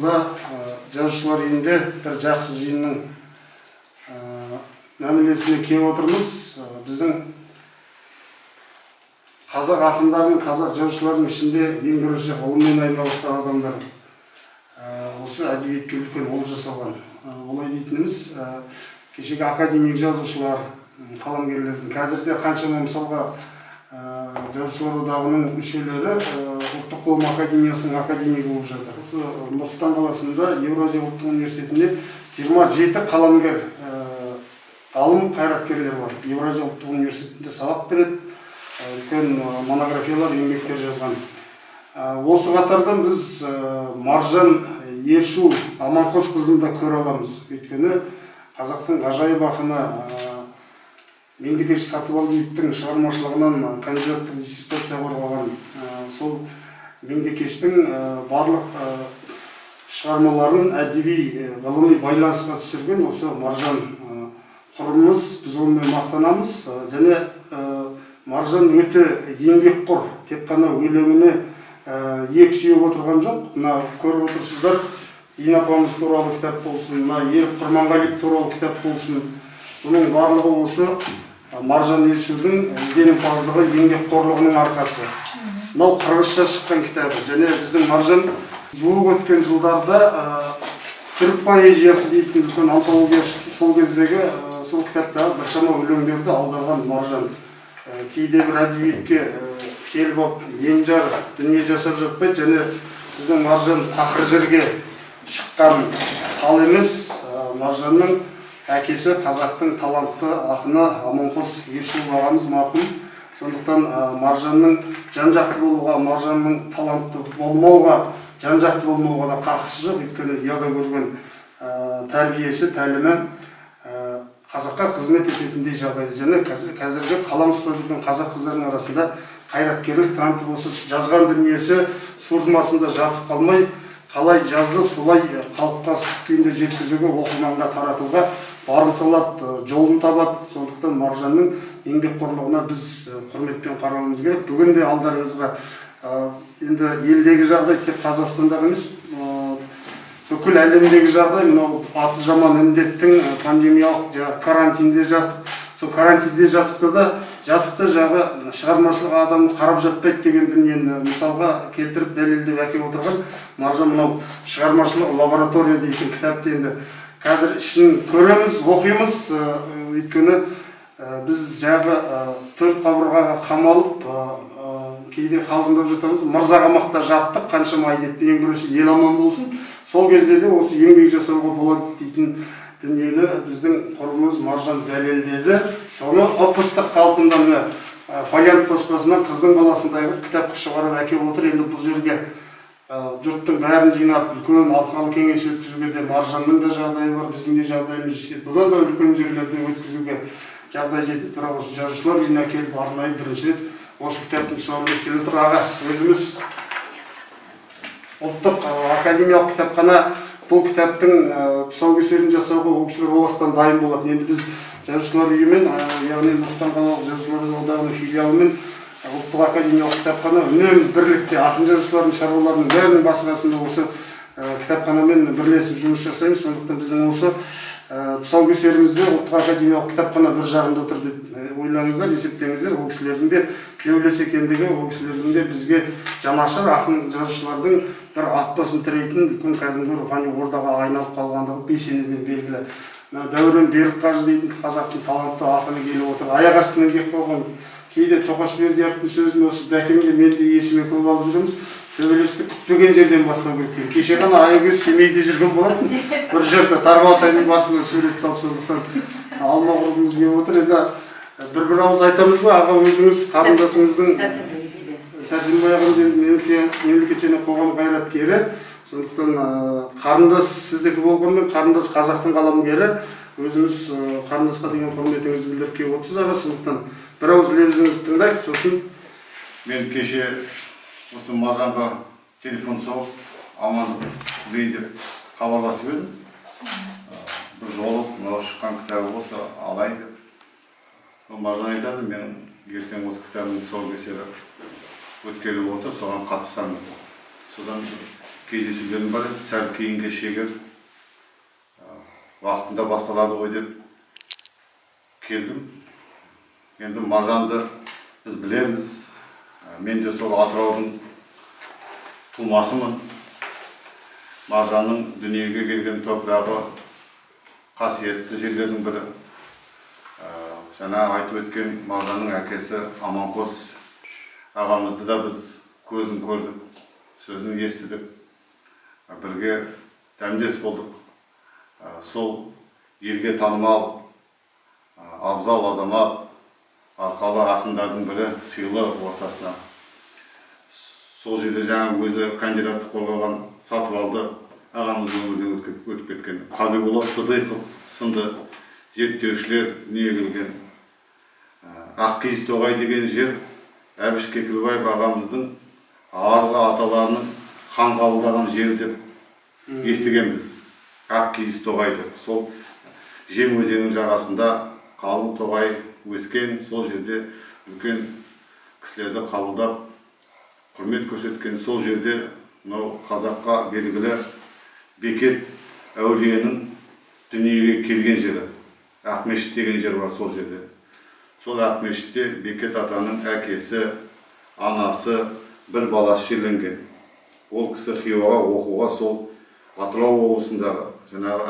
ортамызда жазушылар үйінде бір жақсы жиынның мәмілесіне келіп отырмыз. Біздің қазақ ақындарының, қазақ жазушыларының ішінде ең бірінші ғылыммен айналысқан адамдар осы әдебиетке үлкен ол жасалған. Олай дейтініміз, кешегі академик жазушылар, қаламгерлердің қазірде қаншама мысалға жазушылар одағының мүшелері ұлттық ғылым академиясының академигі болып жатыр. Осы Нұр Сұлтан қаласында Еуразия ұлттық университетінде 27 қаламгер, ғалым қайраткерлер бар. Еуразия ұлттық университетінде сабақ береді, үлкен монографиялар, еңбектер жазған. Осы қатардан біз Маржан Ершу Аманқосқызын да көре аламыз. Өйткені қазақтың ғажайып ақыны Меңдекеш Сатыбалдиевтің шығармашылығынан кандидаттық диссертация қорғаған. Сол Меңдекештің барлық шығармаларын әдеби ғылыми байланысқа түсірген осы Маржан құрбымыз, біз онымен мақтанамыз. Және Маржан өте еңбекқор, тек қана өлеңіне ек сүйеп отырған жоқ. Мына көріп отырсыздар, Ин апамыз туралы кітап болсын, Ерік Құрманғалиев туралы кітап болсын. Бұның барлығы осы Маржан Ершудің ізденімпаздығы, еңбекқорлығының арқасы. Мынау қырғызша шыққан кітабы. Және біздің Маржан жуық өткен жылдарда түрік поэзиясы дейтін үлкен антология шықты. Сол кездегі сол кітаптағы біршама өлеңдерді аударған Маржан. Кейде бір әдебиетке келіп алып, енжар дүние жасап жатпайды. Және біздің Маржан тақыр жерге шыққан тал емес. Маржанның әкесі қазақтың талантты ақыны Аманқос Ершу ағамыз марқұм. Сондықтан Маржанның жан-жақты болуға, Маржанның талантты болмауға, жан-жақты болмауға да қақысы жоқ. Өйткені ұяда көрген тәрбиесі, тәлімі қазаққа қызмет ететіндей жағдайда. Және қазіргі қалам ұстап жүрген қазақ қыздарының арасында қайраткерлік танытып осы жазған дүниесі суыртмасында жатып қалмай, қалай жазды, солай халыққа ыстық күйінде жеткізуге, оқырманға таратуға барын салады, жолын табады. Сондықтан Маржанның еңбекқорлығына біз құрметпен қарауымыз керек. Бүгін де алдарыңызға енді елдегі жағдай тек Қазақстандағы емес, бүкіл әлемдегі жағдай, мынау аты жаман індеттің пандемиялық карантинде жатып, сол карантинде жатып жағы шығармашылық адамды қарап жатпайды деген дүниені мысалға келтіріп дәлелдеп әкеп отырған Маржан мынау шығармашылық лаборатория дейтін кітапты енді қазір ішін көреміз, оқимыз. Өйткені біз жағы төрт қабырғаға қамалып, кейде қалжыңдап жатамыз, мырзағамақта жаттық, қаншама ай деп, ең бірінші ел аман болсын. Сол кезде де осы еңбек жасауға болады дейтін дүниені біздің құрбымыз Маржан дәлелдеді. Соны ып-ыстық қалпында фолиант баспасынан қыздың баласындай кітапты шығарып әкеп отыр. Енді бұл жерге жұрттың бәрін жинап, үлкен алқалы кеңес өткізуге де Маржанның да жағдайы бар, біздің де жағдайымыз жетеді. Бұдан да үлкен жерлерде өткізуге жағдай жетеді. Бірақ осы жазушылар үйіне келіп арнайы бірінші рет осы кітаптың тұсауын ескеріп отыр. Аға, өзіміз ұлттық академиялық кітапхана бұл кітаптың тұсаукесерін жасауға ол кісілер оластан дайын болады. Енді біз жазушылар үйімен, яғни Нұр Сұлтан қалалық жазушылар одағының филиалымен ұлттық академиялық кітапхана үнемі бірлікте ақын жазушылардың, шаруалардың бәрінің басы-қасында осы кітапханамен бірлесіп жұмыс жасаймыз. Сондықтан біздің осы тұсаукесерімізде ұлттық академиялық кітапхана бір жағында отыр деп ойлаңыздар, есептеңіздер. Ол кісілердің де тілеулес екендігі, ол кісілердің де бізге жанашыр ақын жазушылардың бір атбасын тірейтін үлкен кәдімгі рухани ордаға айналып қалғандығы бейсенеден белгілі. Дәурен Берікқажы дейтін қазақтың талантты ақыны келіп отыр. Аяқ астынан келіп қалған кейде Тоқашбердиевтің сөзін осы Дәкемге мен де есіме көп алып жүреміз. Төбелесті күтпеген жерден бастау керек. Кеше ғана Айгөз Семейде жүрген болатын. Бір жерде Тарбағатайдың басына сурет салып, сондықтан алма құрбымыз келіп отыр. Енді бір ауыз айтамыз ба, аға, өзіңіз қарындасыңыздың Сәрсенбай ағамыз мемлекет және қоғам қайраткері. Сондықтан қарындас сіздікі болғанмен, қарындас қазақтың қаламгері. Өзіңіз қарындасқа деген құрметіңізді білдіріп келіп отырсыз, аға. Сондықтан бір ауыз лебізіңізді тыңдайық, сосын мен кеше осы Маржанға телефон соғып, амандық тілейін деп хабарласып едім. Бір жолып, мынау шыққан кітабы болса алайын деп. Маржан айтады, мен ертең осы кітабымның тұсаукесері өткелі отыр, соған қатыссам. Содан кездесулерім бар еді, сәл кейінге шегіп, уақытында басталады ғой деп келдім. Енді Маржанды біз білеміз. Мен де сол Атыраудың тумасымын. Маржанның дүниеге келген топырағы қасиетті жерлердің бірі. Жаңа айтып өткен Маржанның әкесі Аманқос ағамызды да біз көзін көрдік, сөзін естідік, бірге дәмдес болдық. Сол елге танымал абзал азамат, арқалы ақындардың бірі сыйлы ортасына. Сол жерде жаңа өзі кандидатты қорғаған Сатыбалды ағамыз өмірден өтіп кеткен. Қабиболла Сыдықов сынды зерттеушілер дүниеге келген. Ақкиіз Тоғай деген жер Әбіш Кекілбаев ағамыздың арғы аталарының хан қабылдаған жері деп естігенбіз. Ақкиіз Тоғай деп. Сол Жем өзенінің жағасында қалың тоғай өскен, сол жерде үлкен кісілерді қабылдап, құрмет көрсеткен. Сол жерде қазаққа белгілі Бекет әулиенің дүниеге келген жері. Ақмешіт деген жер бар сол жерде. Сол Ақмешітте Бекет атаның әкесі, анасы, бір баласы жерленген. Ол кісі Хиуаға оқуға сол Атырау облысындағы жаңағы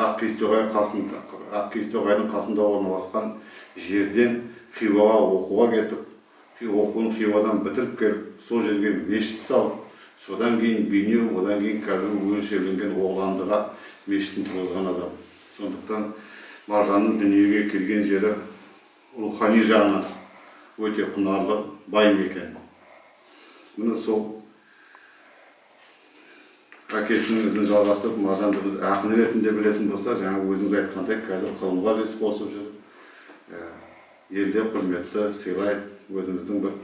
Ақкиіз Тоғайдың қасында орналасқан жерден Хиуаға оқуға кетіп, оқуын Хиуадан бітіріп келіп, сол жерге мешіт салып, содан кейін Бейнеу, одан кейін қазір өз жерленген Оғландыға мешітін тұрғызған адам. Сондықтан Маржанның дүниеге келген жері рухани жағынан өте құнарлы, бай мекен. Міне сол әкесінің ізін жалғастырып, Маржанды біз ақын ретінде білетін болса, жаңа өзіңіз айтқандай, қазір ғылымға үлес қосып жүр. Елде құрметті, сыйлайды, өзіміздің бір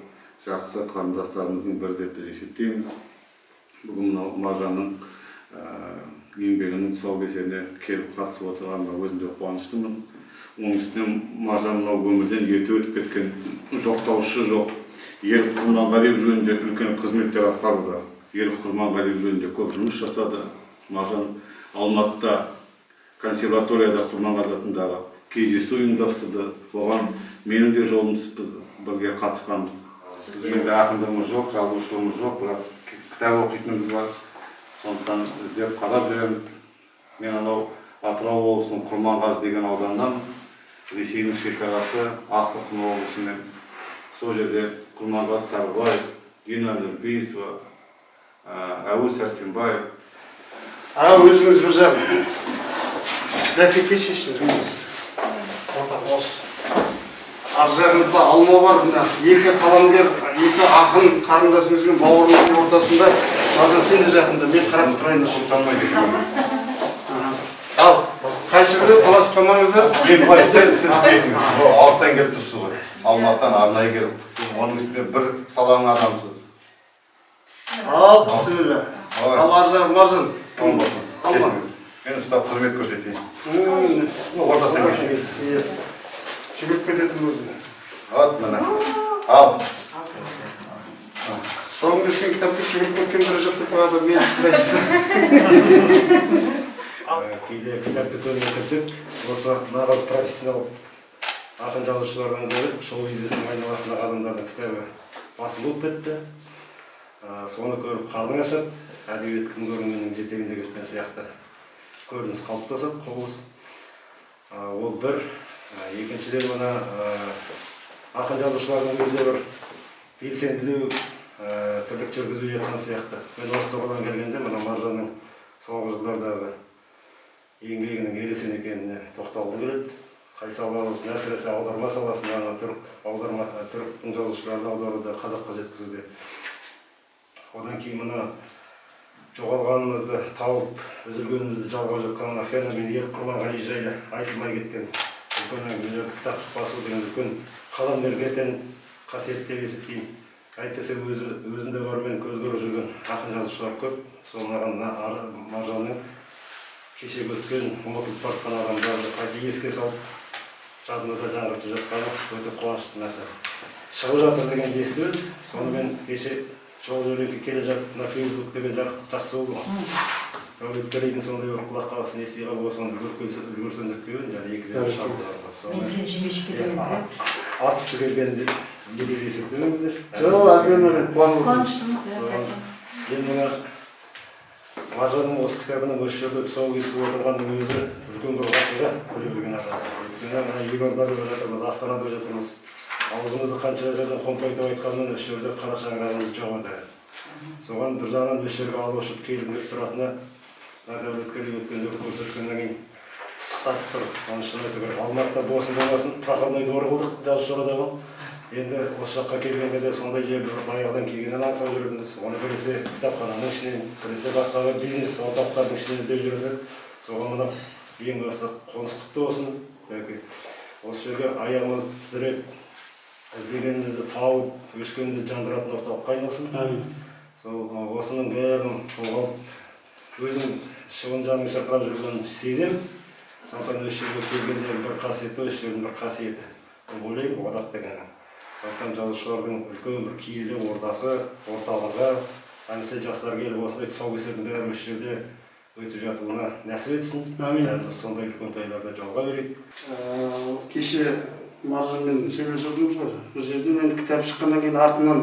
жақсы қарындастарымыздың бірі деп біз есептейміз. Бүгін Маржанның еңбегінің тұсаукесеріне келіп қатысып отырғаныма өзім де қуаныштымын. Оның үстіне Маржан өмірден ерте өтіп кеткен, жоқтаушы жоқ. Ерік Құрманғалиев жөнінде үлкен қызметтер атқаруда. Ерік Құрманғалиев жөнінде көп жұмыс жасады. Маржан Алматыда консерваторияда Құрманғазы атындағы кездесу ұйымдастырды. Оған менің де жолымыз біз бірге қатысқанбыз. Біздің де ақындығымыз жоқ, жазушылығымыз жоқ, бірақ кітап оқитынымыз бар. Сондықтан іздеп қарап жүреміз. Мен анау Атырау облысының Құрманғазы деген ауданнан Ресейдің шекарасы Астрахань облысымен сол жерде Құрманғазы Сарыбаев, Дина Нұрпейісова, Әуі Сәрсенбаев. Өзіңіз бір жақ рәкетке шешілдіңіз. Ар жағыңызда алма бар, екі қаламгер, екі ақын қарындасыңызбен бауырыңыздың ортасында. Маржан, сен де жақында, мен қарап тұрайын. Сұлтанмайды екен. Ал, қайшы біле таласып қалмаңыздар. Мен былай, сіз білесіңіз, алыстан келіп тұрсыз ғой. Алматыдан арнайы келіп. Оның үстіне бір саланың адамсыз. Ал, бісміллә. Ал, Маржан. Кесіңіз. Мен ұстап қызмет көрсетейін. Ортасынан кешіңіз. Жүгіріп кететін өзіне. От, мына. Ал. Соңғы кешкен кітапты жүгіріп кеткен бірі жоқ деп қойғанда мен сұрайсыз. Кейде кітапты көріне кірсек, осы нағыз профессионал ақын жазушылардан гөрі шоу-бизнестің айналасындағы адамдардың кітабы басым болып кетті. Соны көріп қалың ашады, әдебиет кім көрінгеннің жетегінде кеткен сияқты көрініс қалыптасады, құбылыс. Ол бір. Екіншіден мына ақын жазушылардың өзінде бір белсенділеу тірлік жүргізіп жатқан сияқты. Мен осы тұрғыдан келгенде мына Маржанның соңғы жылдардағы еңбегінің ересен екеніне тоқталғым келеді. Қай сала болсын, әсіресе аударма саласындағы түріктің жазушыларды аударуды қазаққа жеткізуде. Одан кейін мына жоғалғанымызды тауып, үзілгенімізді жалғап жатқан феномен Ерік Құрманғалиев жайлы айтылмай кеткен үлкен әңгімелер, кітап басу деген үлкен қаламгерге тән қасиет деп есептеймін. Әйтпесе өзінде бармен көз көріп жүрген ақын жазушылар көп. Сол Маржанның кеше өткен ұмытылып барған адамдарды қайта еске салып, жадымызда жаңғыртып жатқаны өте қуанышты нәрсе. Шығып жатыр дегенді естіміз. Сонымен кеше жол жөнекей келе жатып мына Facebook деген жарықтық жақсы болды ғой. Дәулеткерейдің сондай бір құлақ қағысын ести қалып осыны үлгерсен деп келген, және екіден шабылдарды. Мен сені жібешіп кетемін деп. Атысты келгенде берер есептемеңіздер. Жоқ, әбден Қуаныштымыз, Енді мына Маржанның осы кітабының осы жерде тұсау кесіп отырғанның өзі үлкен бір ғақиға көре білген адам. Өйткені мына Елордада да жатырмыз, Астанада жатырмыз. Аузымызды қанша жерден қомпайтып айтқанмен осы жерде қара шаңырағымыз жоқ еді. Соған бір жағынан осы жерге алып ұшып келіп тұратыны Дәулеткерей өткендегі көрсеткеннен кейін ыстықтатып тұр. Оны шын айту керек. Алматыда болсын болмасын проходной двор қылдық жазушылардағы. Енді осы жаққа келгенде де сондай жерді баяғыдан келгеннен аңсап жүретінбіз. Оны біресе кітапхананың ішінен, біресе басқа бір бизнес орталықтардың ішінен іздеп жүреді. Соған мына ең басы қоныс құтты болсын. Осы жерге аяғымыз тіреп, іздегенімізді тауып, өшкенімізді жандыратын орталыққа айналсын. Осының бәрін қолғап өзім шығын жанын шақырап жүрген сезем. Сондықтан осы жерге келгенде бір қасиеті, осы жердің бір қасиеті. Ойлаймын, одақ дегені. Сондықтан жазушылардың үлкен бір киелі ордасы, орталығы, әнесе жастар келіп осындай тұсаукесердің бәрі осы жерде өтіп жатуына нәсіп етсін. Бәріміз сондай үлкен тойларда жолға берейік. Кеше Маржанмен сөйлесіп жүрміз ғой. Бір жерде мен кітап шыққаннан кейін артынан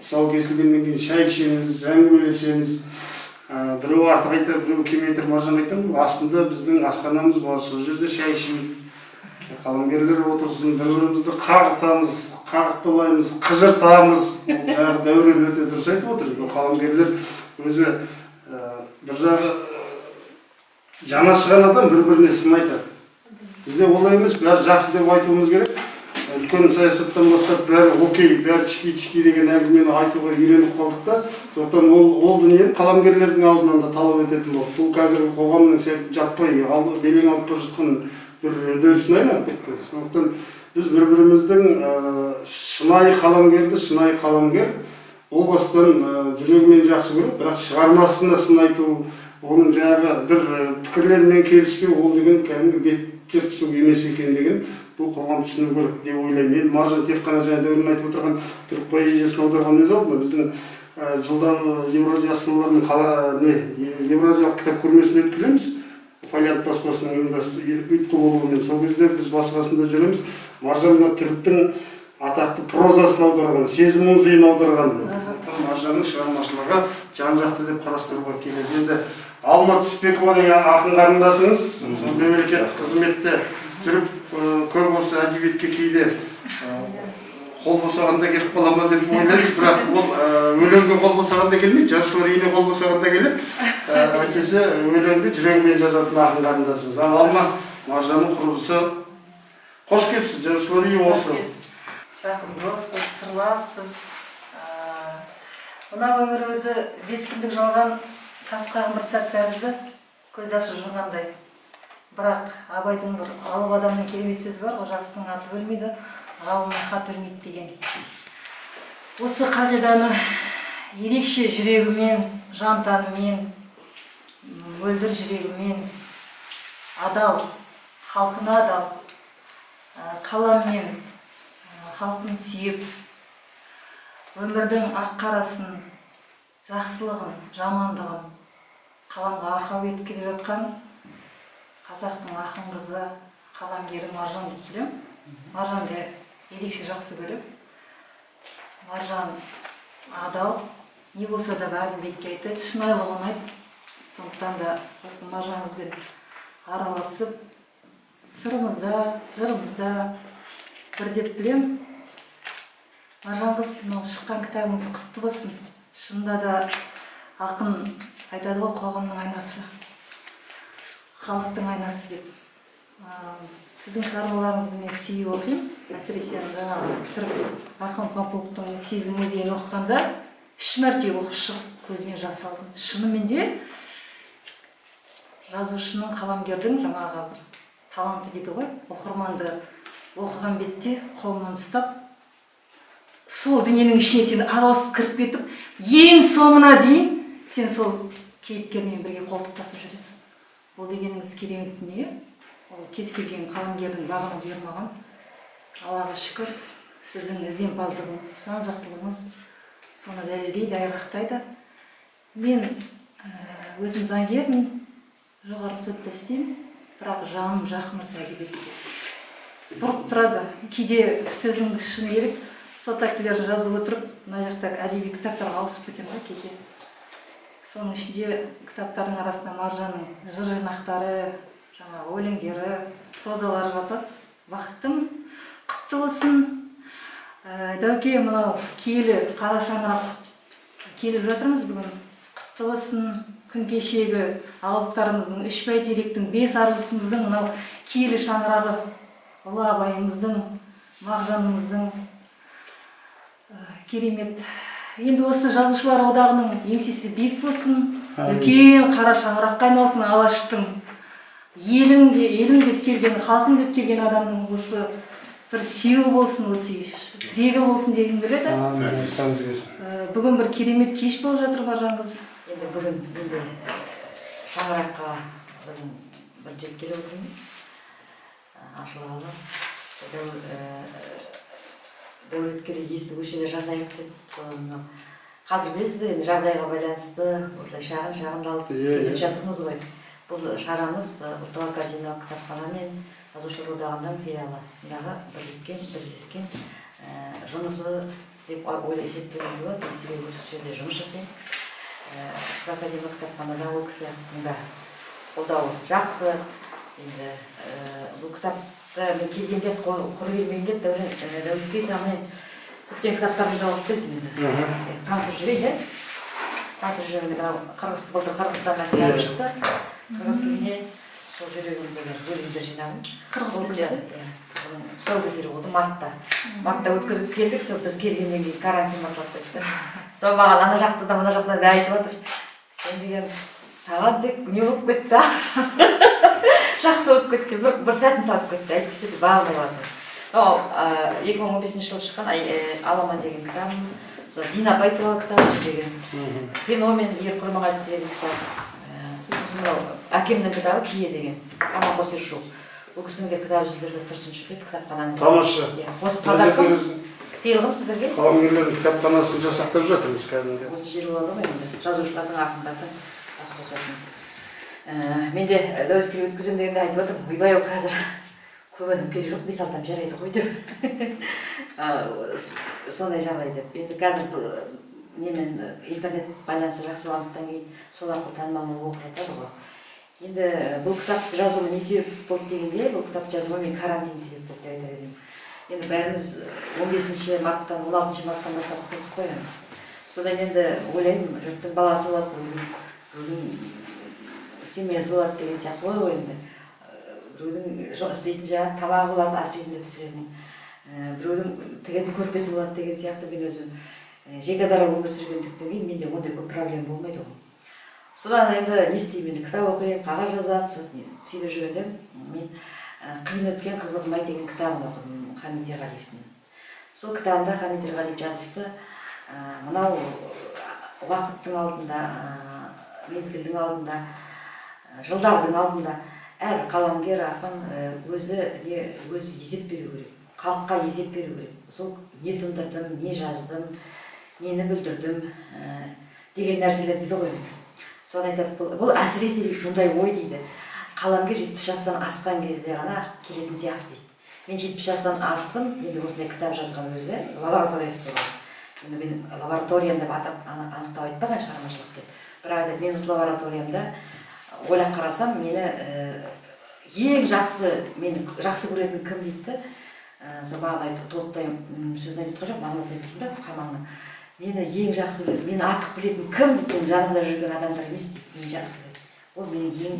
тұсау кесілгеннен кейін шай ішеміз, әңгімелесеміз. Біреу артық айтар, біреу кем айтар, Маржан айтамын. Астында біздің асханамыз бар, сол жерде шай ішейік. Қаламгерлер отырсын, дәуірімізді қағытамыз, қағытпалаймыз, қыжыртамыз. Жаңағы дәурен өте дұрыс айтып отыр. Қаламгерлер өзі бір жағы жаны ашыған адам бір-біріне сын айтады. Бізде олай емес, бәрі жақсы деп айтуымыз керек. Үлкен саясаттан бастап бәрі окей, бәрі чики-чики деген әңгімені айтуға үйреніп қалдық та. Сондықтан ол дүниені қаламгерлердің аузынан да талап ететін болды. Бұл қазіргі қоғамның жатпай белең алып бара жатқан бір үдерісіне айналып кетті. Сондықтан біз бір-біріміздің шынайы қаламгерді, шынайы қаламгер ол бастан жүрегімен жақсы көріп, бірақ шығармасына сын айту, оның жаңағы бір пікірлермен келіспеу, ол деген кәдімгі бет жыртысу емес екен деген бұл қоғам түсіну керек деп ойлаймын. Мен Маржан тек қана жаңа дәурен айтып отырған түрік поэзиясын аударған өз алдына біздің жылда Евразия астаналарының Евразиялық кітап көрмесін өткіземіз. Фолиант баспасының ұйытқы болуымен сол кезде біз баспасында жүреміз. Маржан түріктің атақты прозасын аударған, сезім музейін аударған. Маржанның шығармашылығы жан-жақты деп қарастыруға келеді. Енді Алма Түсіпбекова деген ақын қарындасыңыз, мемлекеттік қызметте жүріп, көп осы әдебиетке кейде қол босағанда келіп қала ма деп ойлаймыз, бірақ ол өлеңге қол босағанда келмейді, жазушылар үйіне қол босағанда келеді. Әйтпесе өлеңді жүрегімен жазатын ақын қарындасыңыз. Ал Алма Маржанның құрбысы. Қош келіпсіз, жазушылар үйі осы. Жақын доспыз, сырласпыз. Мына өмір өзі 5 күндік жалған тас қағым бір сәт тәрізді, көз ашып жұмғандай. Бірақ Абайдың бір алып адамның керемет сөзі бар, ол жақсының аты өлмейді, ғалымның хат өлмейді деген. Осы қағиданы ерекше жүрегімен, жан-тәнімен, мөлдір жүрегімен, адал, халқына адал, қаламмен халқын сүйіп, өмірдің ақ-қарасын, жақсылығын, жамандығын қаламға арқау етіп келе жатқан қазақтың ақын қызы, қаламгері Маржан деп білем. Маржанды ерекше жақсы көріп. Маржан адал, не болса да бәрін бетке айтады, шынайылығын ұнайды. Сондықтан да осы Маржанымызбен араласып, сырымызда, жырымызда бір деп білем. Маржан қыз, шыққан кітабыңыз құтты болсын. Шынында да ақын айтады ғой, қоғамның айнасы, халықтың айнасы деп. Сіздің шығармаларыңызды мен сүйіп оқимын. Әсіресе түрік Марқұм Пампыловтың сезім музейін оқығанда 3 мәрте оқып шығып көзіме жас алдым. Шынымен де жазушының, қаламгердің жаңағы таланты дейді ғой, оқырманды оқыған бетте қолынан ұстап, сол дүниенің ішіне сен араласып кіріп кетіп, ең соңына дейін сен сол кейіпкермен бірге қолтықтасып жүресің. Бұл дегеніңіз керемет дүние. Ол кез келген қаламгердің бағына бұйырмаған. Аллаға шүкір, сіздің ізденімпаздығыңыз, жан-жақтылығыңыз соны дәлелдейді, айғақтайды. Мен өзім заңгермін, жоғары сотта істеймін, бірақ жаным жақын осы әдебиетке. Бұрып тұрады, кейде сөздің шыны ерік, сот актілерін жазып отырып, мына жақта әдеби кітаптарға ауысып кетемін ба кейде. Соның ішінде кітаптардың арасында Маржанның жыр жинақтары, жаңа өлеңдері, прозалары жатады. Бақыттым, құтты болсын. Дәуке, мынау киелі қара шаңырақ келіп жатырмыз бүгін. Құтты болсын. Күн кешегі алыптарымыздың, үш бәйтеректің, бес арысымыздың мынау киелі шаңырағы, ұлы абайымыздың, Мағжанымыздың керемет. Енді осы жазушылар одағының еңсесі биік болсын, үлкен қара шаңыраққа айналсын Алаштың. Елім деп келген, халқым деп келген адамның осы бір сүйегі болсын, осы тірегі болсын дегім келеді. Бүгін бір керемет кеш болып жатыр Маржан қыз. Енді бүгін шаңыраққа бір жеткелі отырмын. Ашылғалы. Дәулеткерлі есті көшелер жазайық деп. Қазір білесіздер, енді жағдайға байланысты осылай шағын жалып кездесіп жатырмыз ғой. Бұл шарамыз ұлттық академиялық кітапхана мен жазушылар одағының филиалындағы бірлескен жұмысы деп есептеуіміз болады. Себебі осы жерде жұмыс жасаймын. Академиялық кітапханада ол кісінің да қолдауы жақсы. Енді бұл кітапты мен келгенде құры келмейін деп Дәулетке саған көптен кітаптарды алып келдім. Танысып жүрейін, танысып жүргенде Қырғызстанға келіп шықты. Қырғыз тіліне сол жүрегімдегі өлеңдер жинағын. Қырғыз тілінде? Тұсаукесері болды мартта. Мартта өткізіп келдік, сол біз келгеннен кейін карантин басталып кетті. Сол маған ана жақта да мына жақта да айтып жатыр. Сен деген саған тек не болып кетті? Жақсы болып кетті, бір сәтін салып кетті, әйтпесе де бағылмай жатыр. 2015 жылы шыққан Аламан деген кітабым, Дина апай туралы кітабым деген, Феномен Ер Құрманғалиев деген кітап, әкемнің кітабы Кие деген, Аманғос Ершов. Бұл кісінің де кітабы сіздерде тұрсыншы деп кітапханаңыз. Тамаша. Осы подаркам сыйлығым сіздерге. Қаламгерлердің кітапханасын жасақтап жатырмыз кәдімгі. Осы жер болады ғой енді, жазушылардың ақындардың бас қосатын. Мен де Дәулетке өткізем дегенде айтып отырмын, ойбай қазір көп адам керек жоқ, 5-6 жарайды ғой деп. Сондай жағдай деп. Енді қазір немен интернет байланысы жақсы болғандықтан кейін сол арқылы танымал болып жатады ғой. Енді бұл кітап жазуыма не себеп болды дегенде, бұл кітап жазуыма мен карантин себеп болды деп айтар едім. Енді бәріміз 15 марттан 16 марттан бастап құрып қойған. Содан енді ойлаймын, жұрттың баласы болады, біреудің семьясы болады деген сияқты солай ғой енді. Біреудің істейтін жаңағы тамағы болады, ас үйінде пісіретін. Біреудің тігетін көрпесі болады деген сияқты мен өзім жеке дара өмір сүргендіктен кейін менде ондай көп проблема болмайды ғой. Содан енді не істеймін, кітап оқимын, қағаз жазамын, сөйтіп жүргенде мен қиын өткен қызығым-ай деген кітабын оқыдым Хамит Ерғалиевтің. Сол кітабында Хамит Ерғалиев жазыпты, мынау уақыттың алдында, мезгілдің алдында, жылдардың алдында әр қаламгер ақын өзі есеп беру керек, халыққа есеп беру керек. Сол не тындырдым, не жаздым, нені бүлдірдім деген нәрселер дейді ғой. Соны айтады, бұл әсіресе сондай ой дейді. Қаламгер 70 жастан асқан кезде ғана келетін сияқты дейді. Мен 70 жастан астым, енді осындай кітап жазған өзі, лабораториясы туралы. Енді мен лабораториям деп анықтап айтпаған шығармашылық деп. Бірақ мен осы лабораториямда ойлап қарасам, мені ең жақсы көретін кім дейді. Сол бағана толықтай сөзін айтып жоқ, мағынасы айтып да қамаңның. Мені ең жақсы білетін, мені артық білетін кім дейді, жанымда жүрген адамдар емес дейді, мені жақсы білетін. Ол мені ең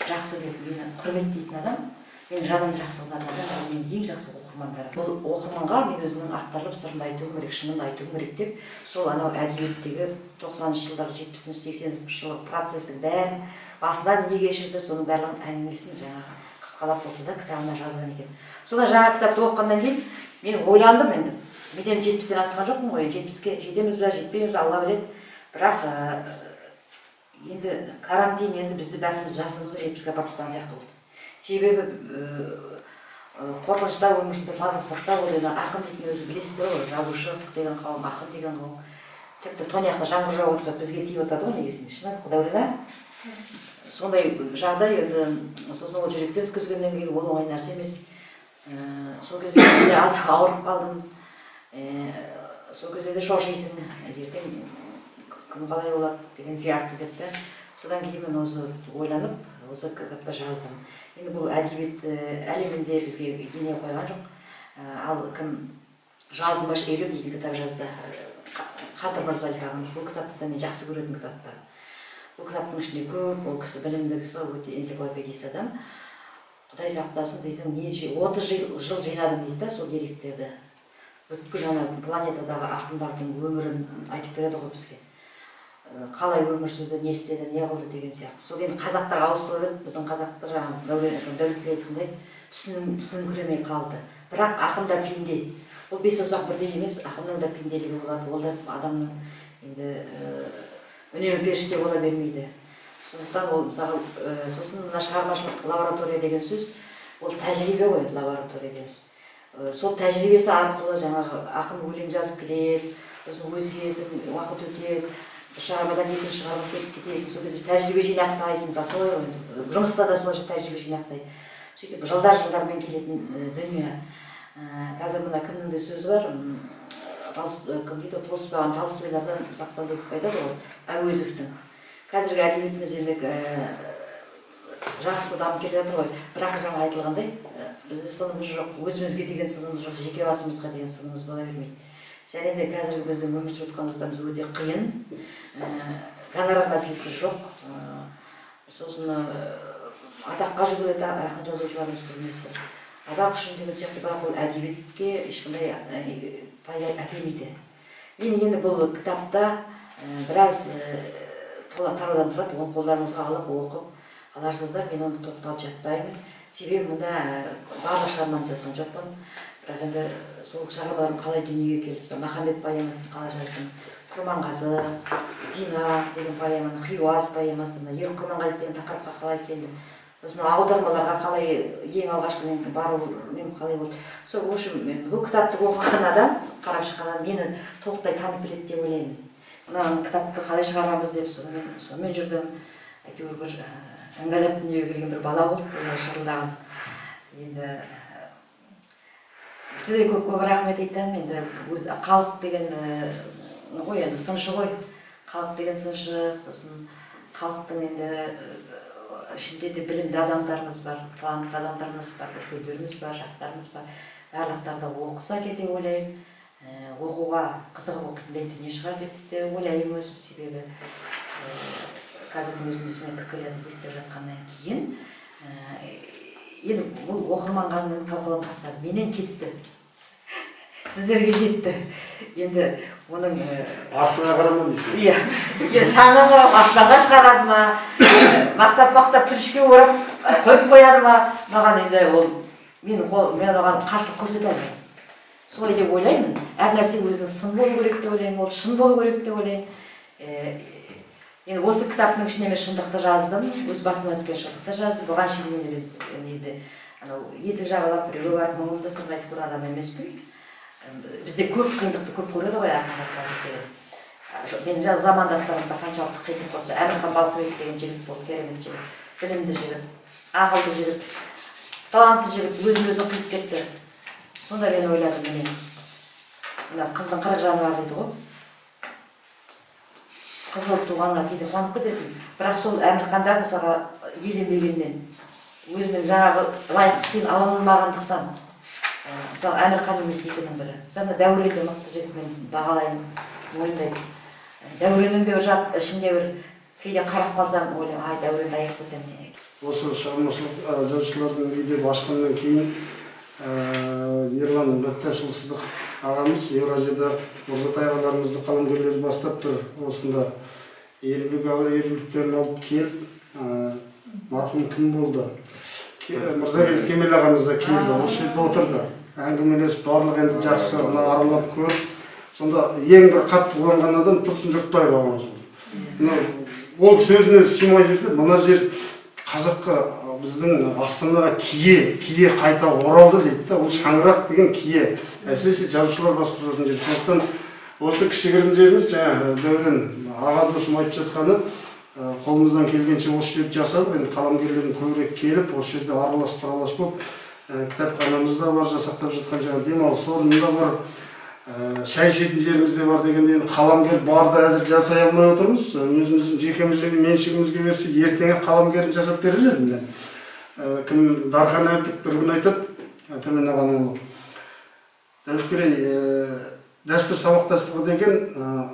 жақсы білетін, мені құрметтейтін адам, мені жанымды жақсы көретін адам, ол мені ең жақсы оқырмандарым. Бұл оқырманға мен өзімнің ақтарылып сырымды айтуым керек, шынымды айтуым керек деп, сол анау әдебиеттегі 90-шы жылдағы 70-інші 80-інші жылғы процестің бәрін басында не кешірді, соның барлығын әңгімесін жаңағы қысқалап болса да кітабына жазған екен. Сода жаңа кітапты оқығаннан кейін мен ойландым енді. Менен 70-тен асқан жоқпын ғой, 70-ке жетеміз бе, жетпейміз, Алла біледі. Бірақ енді карантин енді бізді бәсіміз жасымызды 70-ге апарып тастаған сияқты болды. Себебі қорқынышта өмір сүріп, мазасыздықта болды. Ақын дейтін өзі білесіздер ғой, жазушы деген қауым, ақын деген қауым. тіпті тоняқта жаңбыр жауып отырса бізге тиіп отырады ғой негізінде, шын Құдай ұрына. Сондай жағдай енді сосын ол жүректе өткізгеннен кейін ол оңай нәрсе емес. Сол кезде де аз ауырып қалдым. Сол кезде де шошисың, ертең күн қалай болады деген сияқты деп те. Содан кейін мен осы ойланып, осы кітапта жаздым. Енді бұл әдебиет әлемінде бізге ене қойған жоқ. Ал кім Жазмыш Ері деген кітап жазды. Хатыр Мырзалиев ағамыз. Бұл кітапты мен жақсы көретін кітаптар. Бұл кітаптың ішінде көп, ол кісі білімді кісі, өте энциклопедист адам. Құдай сақтасын дейсің, 30 жыл жинадым дейді да, сол деректерді. Бүткіл ана планетадағы ақындардың өмірін айтып береді ғой бізге. Қалай өмір сүрді, не істеді, не қылды деген сияқты. Сол енді қазақтар ауысып, біздің қазақтар жаңағы Дәулеткерей түсініңкіремей қалды. Бірақ ақын да пенде. Ол бес саусақ бірдей емес, ақынның да пенделігі болады. Ол да адамның енді үнемі періште бола бермейді. Сондықтан ол мысалы сосын мына шығармашылық лаборатория деген сөз, ол тәжірибе ғой, лаборатория деген сөз. Сол тәжірибесі арқылы жаңағы ақын өлең жазып келеді, сосын өзгесін уақыт өтеді, шығармадан екінші шығарма кетіп кетесің, сол кезде тәжірибе жинақтайсың, мысалы солай ғой, жұмыста да солай тәжірибе жинақтайды. Сөйтіп жылдармен келетін дүние. Қазір мына кімнің де сөзі бар, кім дейді, Толстойдан Толстойлардан сақтау деп айтады ғой, Әуезовтің. Қазіргі әдебиетіміз енді жақсы дамып келе жатыр ғой, бірақ жаңа айтылғандай, бізде сынымыз жоқ, өзімізге деген сынымыз жоқ, жеке басымызға деген сынымыз бола бермейді. Және де қазіргі біздің өмір сүріп жатқан ортамыз өте қиын, гонорар мәселесі жоқ. Сосын атаққа жүгіреді ақын жазушыларымыз көрмесі. Атақ үшін деген сияқты, бірақ ол әдебиетке ешқандай пайда әкелмейді. Енді бұл кітапта біраз тараудан тұрады, оны қолдарыңызға алып оқып аларсыздар. Мен оны тоқталып жатпаймын. Себебі мұнда барлық шығарманы жазған жоқпын. Бірақ енді сол шығармаларым қалай дүниеге келіп, Махамбет поэмасын қалай жаздым, Құрманғазы, Дина деген поэманы, Хиуаз поэмасын, Ер Құрманғазы деген тақырыпқа қалай келдім. Сосын аудармаларға қалай ең алғашқы мен баруым қалай болды. Сол үшін бұл кітапты оқыған адам, қарап шыққан адам мені толықтай танып біледі деп ойлаймын. Мына кітапты қалай шығарамыз деп сонымен жүрдім. Әйтеуір бір іңгәлап дүниеге келген бір бала болып, шырылдаған. Енді сізге көп рахмет айтамын. Енді өз халық деген ғой, енді сыншы ғой. Халық деген сыншы, сосын халықтың енді ішінде де білімді адамдарымыз бар, талантты адамдарымыз бар, үлкендеріміз бар, жастарымыз бар. Барлықтары да оқыса екен деп ойлаймын. Оқуға қызығып оқитындай дүние шығар деп те ойлаймын өзім. Себебі қазірдің өзіміздің пікірлерді естіп жатқаннан кейін енді бұл оқырманғаның талқылан тастады, менен кетті, сіздерге жетті. Енді оның астына қарама дейсің. Иә, шаңын аспанға шығарады ма, мақтап пүлішке орап қойып қояды ма, маған енді ол мен оған қарсылық көрсетемін. Солай деп ойлаймын. Әр нәрсе өзінің сын болу керек деп ойлаймын, ол шын болу керек деп ойлаймын. Енді осы кітаптың ішіне мен шындықты жаздым, өз басыма өткен шындықты жаздым. Бұған шейін мен есік жағалап біреуге барып мұңымды сырын айтып көрген адам емеспін. Бізде көп қиындықты көп көреді ғой ақындар қазір. Мен замандастарымда қаншалықты қиындық болса, Әмірхан Балқыбек деген жігіт болды, керемет жігіт, білімді жігіт, ақылды жігіт, талантты жігіт, өзін-өзі қиып кетті. Сонда мен ойладым, мына қыздың 40 жаны бар дейді ғой. Қыз болып туғанға кейде қуанып кетесің. Бірақ сол Әмірхандар мысалға еленбегеннен, өзінің жаңағы лайықты сыйын ала алмағандықтан, мысалы Әмірхан емес екінің бірі. Мысалы Дәуренді мықты жігіт мен бағалаймын, мойындаймын. Дәуреннің де ішінде бір кейде қарап қалсам, ойлаймын, ай Дәуренді аяқ көтермей. Осы шығармашылық жазушылардың үйде ашқаннан кейін Ерлан Бәтташұлы Сыдық ағамыз Еуразияда Мырзатай ағаларымызды қаламгерлері бастап тұр. Осында ерліктерін алып келіп, марқұм кім болды? Мырзабек Кемел ағамыз да келді, осы жерде отырды. Әңгімелесіп, барлық енді жақсы аралап көріп, сонда ең бір қатты қуанған адам Тұрсын Жұртбаев ағамыз. Ол сөзіне сыймай жүрді, мына жер қазаққа біздің Астанаға кие қайта оралды дейді да, ол шаңырақ деген кие. Әсіресе жазушылар басқаратын жер. Сондықтан осы кішігірім жеріміз жаңағы Дәурен аға досым айтып жатқаны, қолымыздан келгенше осы жерді жасадық. Енді қаламгерлердің көбірек келіп, осы жерде аралас болып, кітапханамыз да бар, жасақтап жатқан жаңағы демалыс орны да бар, шай ішетін жеріміз де бар дегенде, қаламгер барды әзір жасай алмай отырмыз. Өзіміздің жекеміздің меншігімізге берсе, ертеңі қаламгерін жасап берер едім. Кім Дархан Әбдік бір күн айтады, Төмен ағаның ұлы. Дәулеткерей, дәстүр сабақтастығы деген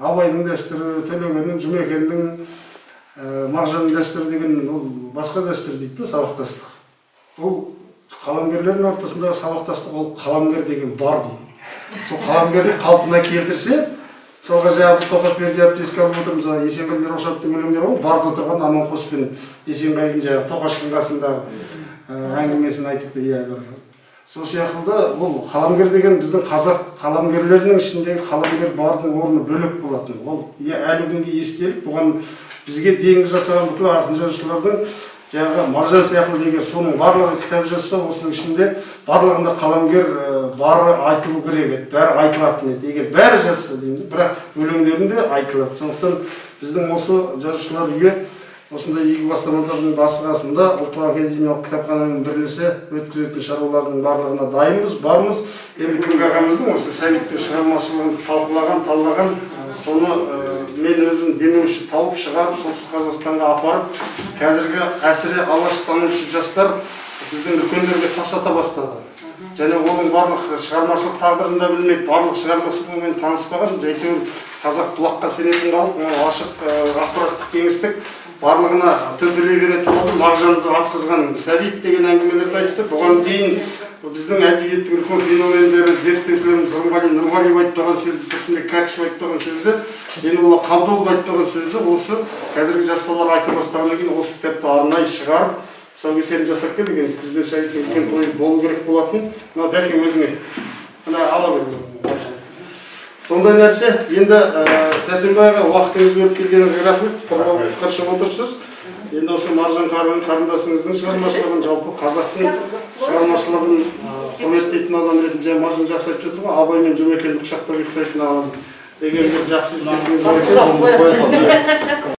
Абайдың дәстүрі, Төлегеннің, Жұмекеннің, Мағжанның дәстүрі деген ол басқа дәстүр дейді, сабақтастық. Ол қаламгерлердің ортасындағы сабақтастық, ол қаламгер деген бар дейді. Сол қаламгерді қалпына келтірсе, солға жаңағы Тоқашбердиевті еске алып отырмыз, Есенғали Раушановтың өлеңдері ол барда отырған Аманқос пен Есенғалидың жаңағы Тоқаштың қасындағы әңгімесін айтып берді. Сол сияқты бұл қаламгер деген біздің қазақ қаламгерлерінің ішіндегі қаламгер бардың орны бөлек болатын. Ол әлі күнге естелік, бұған бізге дейінгі жасаған бүкіл артын жазушылардың жаңағы Маржан сияқты егер соның барлығы кітап жазса, осының ішінде барлығында қаламгер бары айтылу керек еді, бәрі айтылатын еді. Егер бәрі жазса деймін, бірақ өлеңдерінде айтылады. Сондықтан біздің осы жазушылар үйі осындай игі бастамалардың басы қасында ұлттық академиялық кітапханамен бірлесе өткізетін шаруалардың барлығына дайынбыз, бармыз. Күнгі ағамыздың осы сәбиттің шығармашылығын талқылаған, соны мен өзім демеуші тауып шығарып, солтүстік Қазақстанға апарып, қазіргі әсіре алаштанушы жастар біздің үлкендерге тасата бастады. Және оның барлық шығармашылық тағдырын да білмейді, барлық шығармашылығымен таныспаған, әйтеуір қазақ құлаққа сенетін халық, ашық ақпараттық кеңістік барлығына төндіре беретін болды. Мағжанды атқызған Сәбит деген әңгімелерді айтты. Бұған дейін біздің әдебиеттің үлкен феномендері, зерттеушілеріміз Рымғали Нұрғалиев айтпаған сөзді, Тұрсынбек Кәкішев айтпаған сөзді, Зейнолла Қабдолов айтпаған сөзді осы қазіргі жас балалар айта бастағаннан кейін осы кітапты арнайы шығарып, тұсаукесерін жасап келдік. Енді күзде Сәбиттің үлкен тойы болу керек болатын. Мына Дәке өзіңе мына ала бер. Сондай нәрсе. Енді Сәрсенбайға уақытыңыз бөліп келгеніңізге рахмет. Қыршып отырсыз. Енді осы Маржан қарындасыңыздың шығармашылығын, жалпы қазақтың шығармашылығын құрметтейтін адам ретінде Маржан жақсы айтып жатыр ғой, Абай мен Жұмекенді құшақтап ұйықтайтын адам деген бір жақсы істейтініңіз бар екен.